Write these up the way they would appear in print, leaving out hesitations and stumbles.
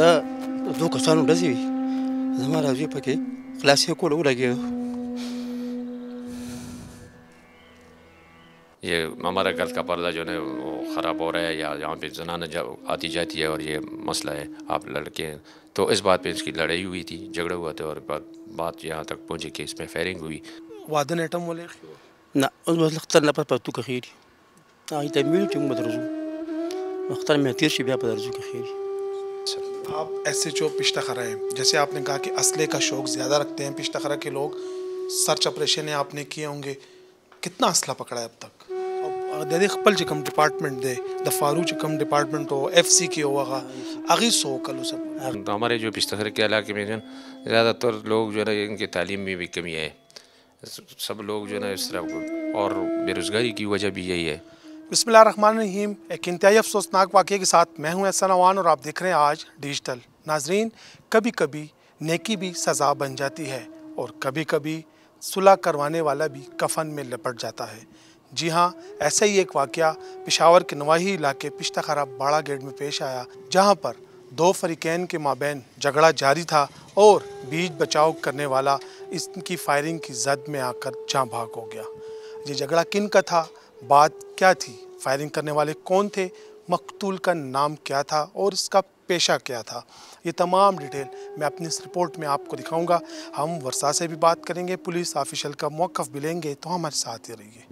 دا دوه کسانو ډزې وي زما راځي پکې خلاصې کول ولګېدو. یہ ہمارا گھر کا پردہ جو ہے وہ خراب ہو رہا ہے یا یہاں پہ زنانہ آتی جاتی ہے اور یہ مسئلہ ہے آپ لڑکے ہیں تو اس بات پہ اس کی لڑائی ہوئی تھی جھگڑا ہوا تھا اور بات یہاں تک پہنچی کہ اس میں فائرنگ ہوئی. وعده نیټم ولې نه اوس به اختر نه پس پرتو که خیري هغې ته مې ویل چې موږ به درځو اختر مې تېر شي بیا به درځو که خیري. آپ ایس ایچ او پشتخرا ہیں، جیسے آپ نے کہا کہ اسلحے کا شوق زیادہ رکھتے ہیں پشتخرا کے لوگ، سرچ آپریشن آپ نے کیے ہوں گے، کتنا اسلحہ پکڑا ہے اب تک؟ د خپل چې کوم ډپارټمنټ دی د فارو چې کوم ډپارټمنټ او ایف سی کې هغه هغې څه وکړل؟ ہمارے جو پشتخر کے علاقے میں جو ہے زیادہ تر لوگ جو ہے ان کی تعلیم میں بھی کمی ہے، سب لوگ جو ہے نا اس طرح اور بے روزگاری کی وجہ بھی یہی ہے. بسم اللہ الرحمن الرحیم. ایک انتہائی افسوسناک واقعے کے ساتھ میں ہوں احسان عوان اور آپ دیکھ رہے ہیں آج ڈیجیٹل. ناظرین، کبھی کبھی نیکی بھی سزا بن جاتی ہے اور کبھی کبھی صلح کروانے والا بھی کفن میں لپٹ جاتا ہے. جی ہاں، ایسا ہی ایک واقعہ پشاور کے نواحی علاقے پشتخرا باڑا گیٹ میں پیش آیا، جہاں پر دو فریقین کے مابین جھگڑا جاری تھا اور بیچ بچاؤ کرنے والا اس کی فائرنگ کی زد میں آ کر جاں بھاگ ہو گیا. یہ جھگڑا کن کا تھا، بات کیا تھی، فائرنگ کرنے والے کون تھے، مقتول کا نام کیا تھا اور اس کا پیشہ کیا تھا، یہ تمام ڈیٹیل میں اپنی اس رپورٹ میں آپ کو دکھاؤں گا. ہم ورثاء سے بھی بات کریں گے، پولیس آفیشل کا موقف بھی لیں گے، تو ہمارے ساتھ ہی رہیے.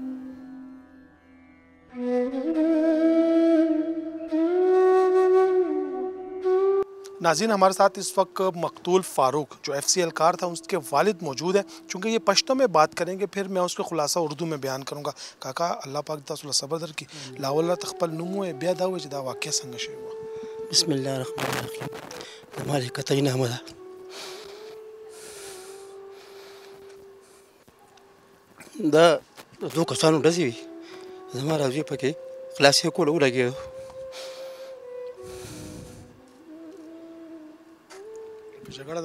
ناظرین، ہمارے ساتھ اس وقت مقتول فاروق جو ایف سی اہلکار تھا اس کے والد موجود ہیں. چونکہ یہ پشتو میں بات کریں گے پھر میں اس کے خلاصہ اردو میں بیان کروں گا. کاکا اللہ پاک تاسو له صبر درکړي. لاول تخپل نوم وې بیا دا وې چې دا واقع څنګه شوی و؟ بسم الله الرحمن الرحیم. د مالک کترین احمد دا دوه کسانو ډزې وي زما راځي پکې خلاصې کول ولګېدو. جګړه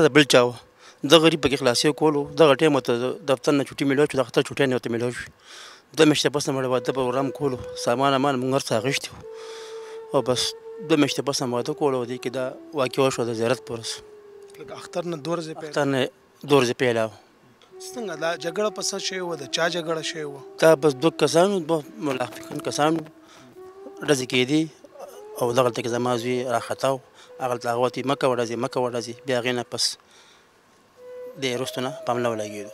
د بل چا وه. د غریب پکې خلاصې کولو. دغه ټایم ورته دفتر نه چوټي میلاو شو، د اختر چوټیانې ورته میلاو شوې. 2 میاشتې پس نه مړه واده پروګرام کولو، سامان امان موږ هر څه اخیستي وو او بس 2 میاشتې پس نه واده کولو. دې کې دا واقع وشوه د زیارت په ورځ. اختر نه 2 ورځې پیلا وه. څنګه دا جګړه په څه شوې وه؟ د چا جګړه شوې وه؟ دا بس 2 کسانو، 2 ملاحقین کسانو ډزې کېدې او دغلته کې زما زوی راخطا و. هغلته هغه ورته مه کوه ډزې، مه کوه ډزې. بیا هغې نه پس د وروستو نه په حمله ولګېدو.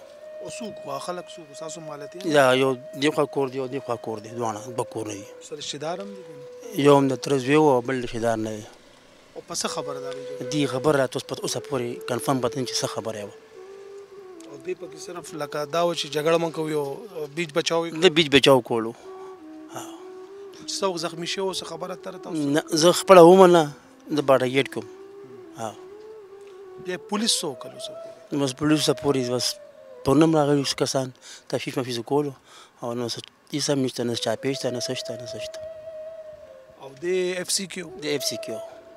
څوک وه خلک؟ څوک وه ستاسو مالتین؟ دا یو دې خوا کور دی او دې خوا کور دی، دواړه 2 کورونه دي. سره رشته دار هم دي؟ یو هم د تره زوی و او بل رشته دار نه دی. او په څه خبره ده دې خبر راته اوسه پورې کنفرم پته نه چې څه خبره وه. او دې پکې صرف لکه دا و چې جګړه مه کوي او بیچ بچاو د بیچ بچاو کولو. څوک زخمي شوی و څه خبره اتره تاسو؟ نه زه خپله ومه نه، د باډه ګیټ کې وم. بیا پولیس څه وکړل؟ بس پولیسو ته پورې بس پرونم راغلي کسان تفیش مفیش کولو او نو څه هېڅ هم نشته، نه چاپېچ ته، نه څه شته، نه څه شته. او د اف سی کې و؟ د اف سی کې و.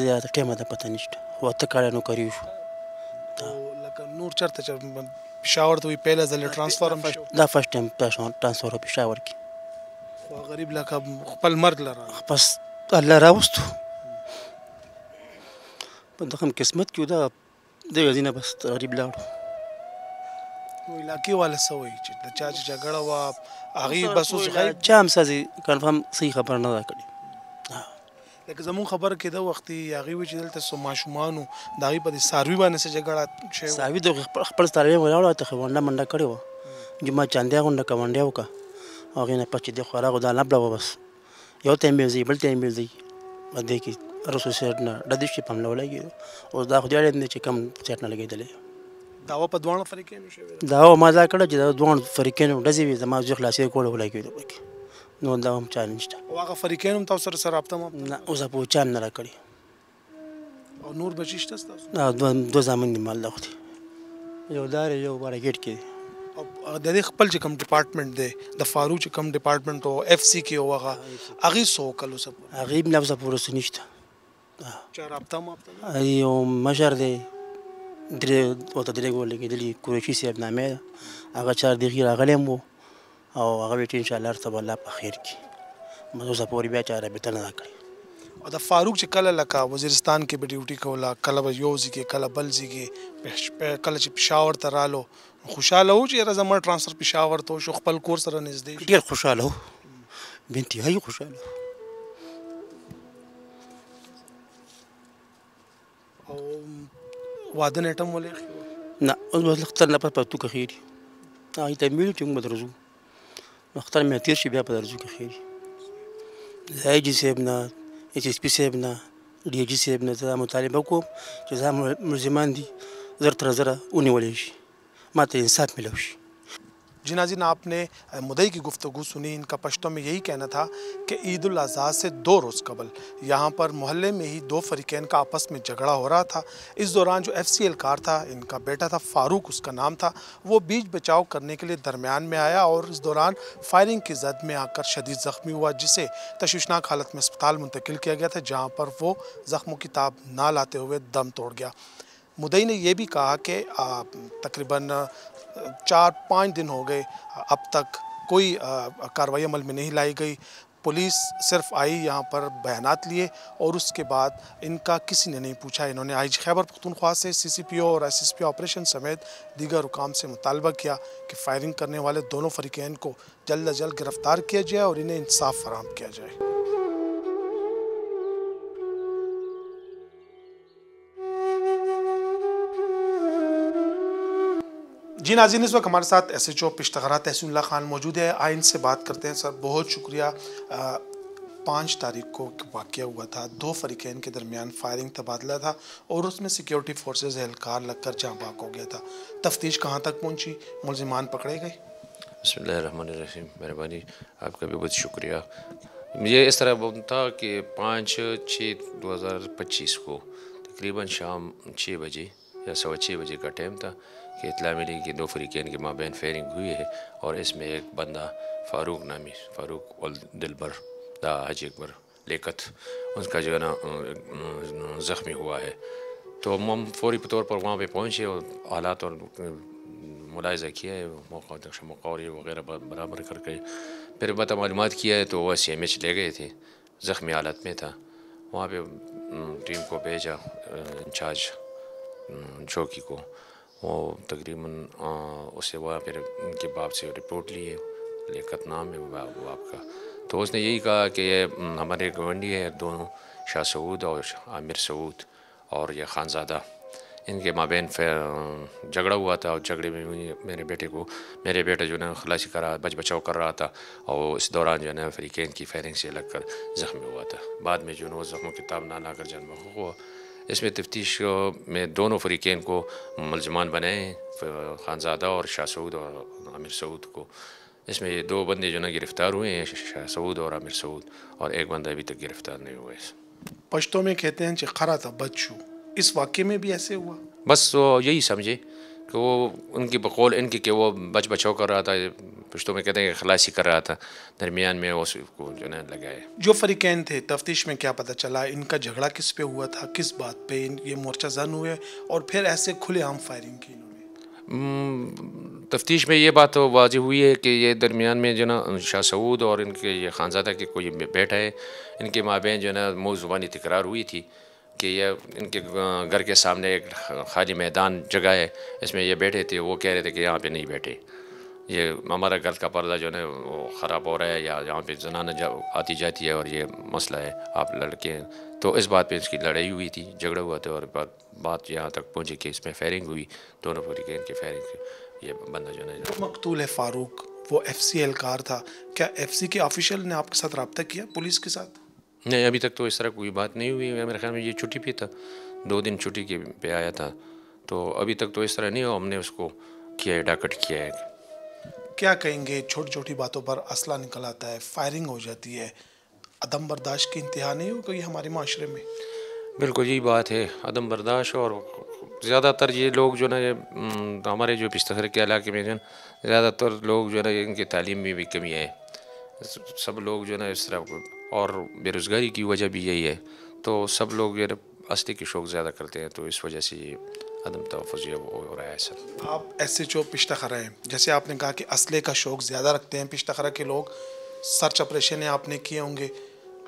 زیاته ټایمه ته پته نشته. 8 کاله نوکري شو. لکه نور چېرته چې پېښور ته وي پهله ځل ټرانسفر هم شو؟ دا فرسټ ټایم ټرانسفر و پېښور کې. خو غریب لکه خپل مرګ لره بس الله راوستو. په دغه قسمت کې و دا دغه ځای نه بس غریب لاړو. نو علاقې والا څه وایي چې د چا چې جګړه وه هغې بس اوس چا هم څه کنفرم صحیح خبره نه ده کړې. لکه زمونږ خبره کېده وختي هغې وایي چې دلته څو ماشومان وو د هغې په دې څاروي باندې څه جګړه شوې وه؟ څاروي د خپل څاروي ولاړو هلته ونډه منډه کړې وه. جومات چاندیا غونډه کونډیا وکړه او هغې نه پس چې دې خوا راغو دا نبله وه. بس یو ته یې میوځي بل ته یې میوځي په دې کې رسو سیټ نه ډدې شي په حمله ولګېدو. اوس دا خو دې اړین دی چې کم سیټ نه لګېدلی. دعوه په دواړو فریقینو شوې ده؟ دعوه ما دا کړه چې د دواړو فریقینو ډزې وي، زما زوی خلاصې کولو ولګېدو پکې. نو دا هم چا نشته. او هغه فریقین هم تاسو سره رابطه مه؟ نه اوسه پورې چا نه راکړې. او نور بچي شته ستاسو؟ 2 زامن دي مالدار دي، یو دار یو باړه ګیټ کې دی. او د دې خپل چې کوم ډپارټمنټ دی د فاروق چې کوم ډپارټمنټ او اف سی کې و هغه هغې څه وکړل اوسه پورې؟ هغې هم اوسه پورې څه نشته. چا رابطه مابطه؟ یو مشر دی ورته 3 ګول لګېدلي، قریشي صاحب نامې ده. هغه 4 دقیقې راغلی هم و او هغه وایي چې انشاءالله هر څه به الله په خیر کړي. اوسه پورې بیا چا رابطه نه ده کړې. او د فاروق چې کله لکه وزیرستان کې به ډیوټي کوله، کله به یو ځای کې، کله بل ځای کې، کله چې پېښور ته رالو خوشحاله و چې یاره زما ټرانسفر پېښور ته وشو، خپل کور سره نږدې شو؟ ډېر خوشحاله و، بانتهایي خوشحاله و. او واده نیټه مو ولې ایښې وه؟ نه اوس به اختر نه پس په توکه خېري هغوی ته مې ویلي چې موږ به درځو، اختر مې تېر شي بیا به درځو که خېري. د آی جي صاحب نه، ایچ ایس پي صاحب نه، ډي جي صاحب نه زه مطالبه کوم چې زما ملزمان دي زر تر زره ونیولی شي، ما ته انصاف ملو شي. جی ناظرین، آپ نے مدعی کی گفتگو سنی. ان کا پشتوں میں یہی کہنا تھا کہ عید الاضحیٰ سے 2 روز قبل یہاں پر محلے میں ہی 2 فریقین کا آپس میں جھگڑا ہو رہا تھا. اس دوران جو ایف سی اہلکار تھا، ان کا بیٹا تھا فاروق اس کا نام تھا، وہ بیچ بچاؤ کرنے کے لیے درمیان میں آیا اور اس دوران فائرنگ کی زد میں آ کر شدید زخمی ہوا، جسے تشویشناک حالت میں اسپتال منتقل کیا گیا تھا، جہاں پر وہ زخموں کی تاب نہ لاتے ہوئے دم توڑ گیا. مدعی نے یہ بھی کہا کہ تقریباً 4-5 دن ہو گئے، اب تک کوئی کارروائی عمل میں نہیں لائی گئی. پولیس صرف آئی یہاں پر بیانات لیے اور اس کے بعد ان کا کسی نے نہیں پوچھا. انہوں نے آئی جی خیبر پختونخوا سے سی سی پی او اور ایس ایس پی آپریشن سمیت دیگر حکام سے مطالبہ کیا کہ فائرنگ کرنے والے دونوں فریقین کو جلد از جلد گرفتار کیا جائے اور انہیں انصاف فراہم کیا جائے. جی ناظرین، اس وقت ہمارے ساتھ ایس ایچ او پشتغرہ تحسین اللہ خان موجود ہے. آئین سے بات کرتے ہیں. سر بہت شکریہ. 5 تاریخ کو واقعہ ہوا تھا، 2 فریقین کے درمیان فائرنگ تبادلہ تھا اور اس میں سیکیورٹی فورسز اہلکار لگ کر جاں بحق ہو گیا تھا. تفتیش کہاں تک پہنچی؟ ملزمان پکڑے گئے؟ بسم اللہ الرحمن الرحیم. مہربانی، آپ کا بھی بہت شکریہ. یہ اس طرح تھا کہ 5/6/2025 کو تقریباً شام 6 بجے یا 6:15 بجے کا ٹائم تھا کہ اطلاع ملی کہ 2 فریقین کے مابین فائرنگ ہوئی ہے اور اس میں ایک بندہ فاروق نامی، فاروق دلبر دا حج اکبر لیکت، اس کا جو ہے نا زخمی ہوا ہے. تو ہم فوری طور پر وہاں پہ پہنچے اور حالات اور ملاحظہ کیا ہے، موقع اور یہ وغیرہ برابر کر کے پھر پتہ معلومات کیا ہے تو وہ سی ایم ایچ لے گئے تھے، زخمی حالت میں تھا. وہاں پہ ٹیم کو بھیجا، انچارج چوکی کو، وہ تقریباً اس سے وہ پھر ان کے باپ سے رپورٹ لیے، لیکت نام ہے باپ کا. تو اس نے یہی کہا کہ یہ ہمارے گونڈی ہے دونوں، شاہ سعود اور عامر سعود اور یہ خانزادہ، ان کے مابین جھگڑا ہوا تھا. اور جھگڑے میں میرے بیٹا جو ہے نا خلاصی بچاؤ کر رہا تھا اور اس دوران جو ہے نا فریقین کی فائرنگ سے لگ کر زخمی ہوا تھا. بعد میں جو ہے نا زخموں کی تاب نہ لا کر جان بحق ہوا. اس میں تفتیش میں دونوں فریقین کو ملزمان بنائے ہیں، خانزادہ اور شاہ سعود اور عامر سعود کو. اس میں یہ 2 بندے جو نا گرفتار ہوئے ہیں، شاہ سعود اور عامر سعود، اور ایک بندہ ابھی تک گرفتار نہیں ہوا ہے. پشتوں میں کہتے ہیں چخرا تھا بچو، اس واقعے میں بھی ایسے ہوا؟ بس وہ یہی سمجھے کہ وہ ان کی بقول ان کی کہ وہ بچاؤ کر رہا تھا، پشتوں میں کہتے ہیں کہ خلاصی کر رہا تھا، درمیان میں اس کو جو ہے لگائے. جو فریقین تھے، تفتیش میں کیا پتہ چلا ان کا جھگڑا کس پہ ہوا تھا، کس بات پہ یہ مورچہ زن ہوئے اور پھر ایسے کھلے عام فائرنگ کی انہوں نے؟ تفتیش میں یہ بات واضح ہوئی ہے کہ یہ درمیان میں جو نا شاہ سعود اور ان کے یہ خانزادہ کے کوئی بیٹا ہے، ان کے مابین جو ہے نا منہ زبانی تکرار ہوئی تھی کہ یہ ان کے گھر کے سامنے ایک خالی میدان جگہ ہے، اس میں یہ بیٹھے تھے. وہ کہہ رہے تھے کہ یہاں پہ نہیں بیٹھے، یہ ہمارا گھر کا پردہ جو ہے وہ خراب ہو رہا ہے، یا یہاں پہ زنانہ آتی جاتی ہے اور یہ مسئلہ ہے، آپ لڑکے ہیں. تو اس بات پہ اس کی لڑائی ہوئی تھی، جھگڑا ہوا تھا اور بات یہاں تک پہنچی کہ اس میں فائرنگ ہوئی، دونوں فریقین کی فائرنگ. یہ بندہ جو ہے مقتول ہے فاروق، وہ ایف سی اہلکار تھا. کیا ایف سی کے آفیشل نے آپ کے ساتھ رابطہ کیا، پولیس کے ساتھ؟ نہیں، ابھی تک تو اس طرح کوئی بات نہیں ہوئی. میرے خیال میں یہ چھٹی پہ تھا، 2 دن چھٹی کے پہ آیا تھا، تو ابھی تک تو اس طرح نہیں ہو. ہم نے اس کو کیا ہے، ڈاکٹ کیا ہے. کیا کہیں گے؟ چھوٹی چھوٹی باتوں پر اسلحہ نکل آتا ہے، فائرنگ ہو جاتی ہے، عدم برداشت کی انتہا نہیں ہو گئی ہمارے معاشرے میں؟ بالکل یہی بات ہے، عدم برداشت. اور زیادہ تر یہ لوگ جو ہے نا ہمارے جو پشتغرہ کے علاقے میں جو زیادہ تر لوگ جو ہے نا ان کی تعلیم میں بھی کمی ہے، سب لوگ جو ہے نا اس طرح، اور بے روزگاری کی وجہ بھی یہی ہے. تو سب لوگ جو ہے اسلحے کی شوق زیادہ کرتے ہیں، تو اس وجہ سے یہ عدم تحفظ یہ ہو رہا ہے. سر آپ ایسے جو پشتغرہ ہیں، جیسے آپ نے کہا کہ اسلحے کا شوق زیادہ رکھتے ہیں پشتغرہ کے لوگ، سرچ آپریشن آپ نے کیے ہوں گے،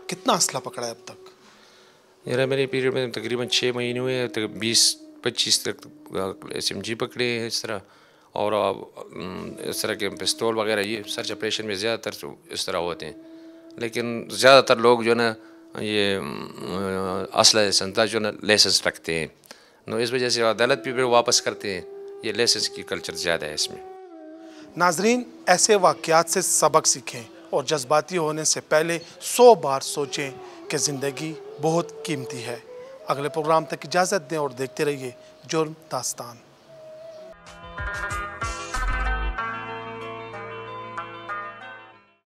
کتنا اسلحہ پکڑا ہے اب تک؟ میرا میرے پیریڈ میں تقریباً 6 مہینے ہوئے، 20-25 تک SMG پکڑے ہیں اس طرح، اور اس طرح کے پستول وغیرہ یہ سرچ آپریشن میں زیادہ تر اس طرح ہوتے ہیں. لیکن زیادہ تر لوگ جو ہے نا یہ اسلحہ سنتا جو ہے نا لائسنس رکھتے ہیں، تو اس وجہ سے عدالت بھی پھر واپس کرتے ہیں. یہ لائسنس کی کلچر زیادہ ہے اس میں. ناظرین، ایسے واقعات سے سبق سیکھیں اور جذباتی ہونے سے پہلے 100 بار سوچیں کہ زندگی بہت قیمتی ہے. اگلے پروگرام تک اجازت دیں اور دیکھتے رہیے جرم داستان.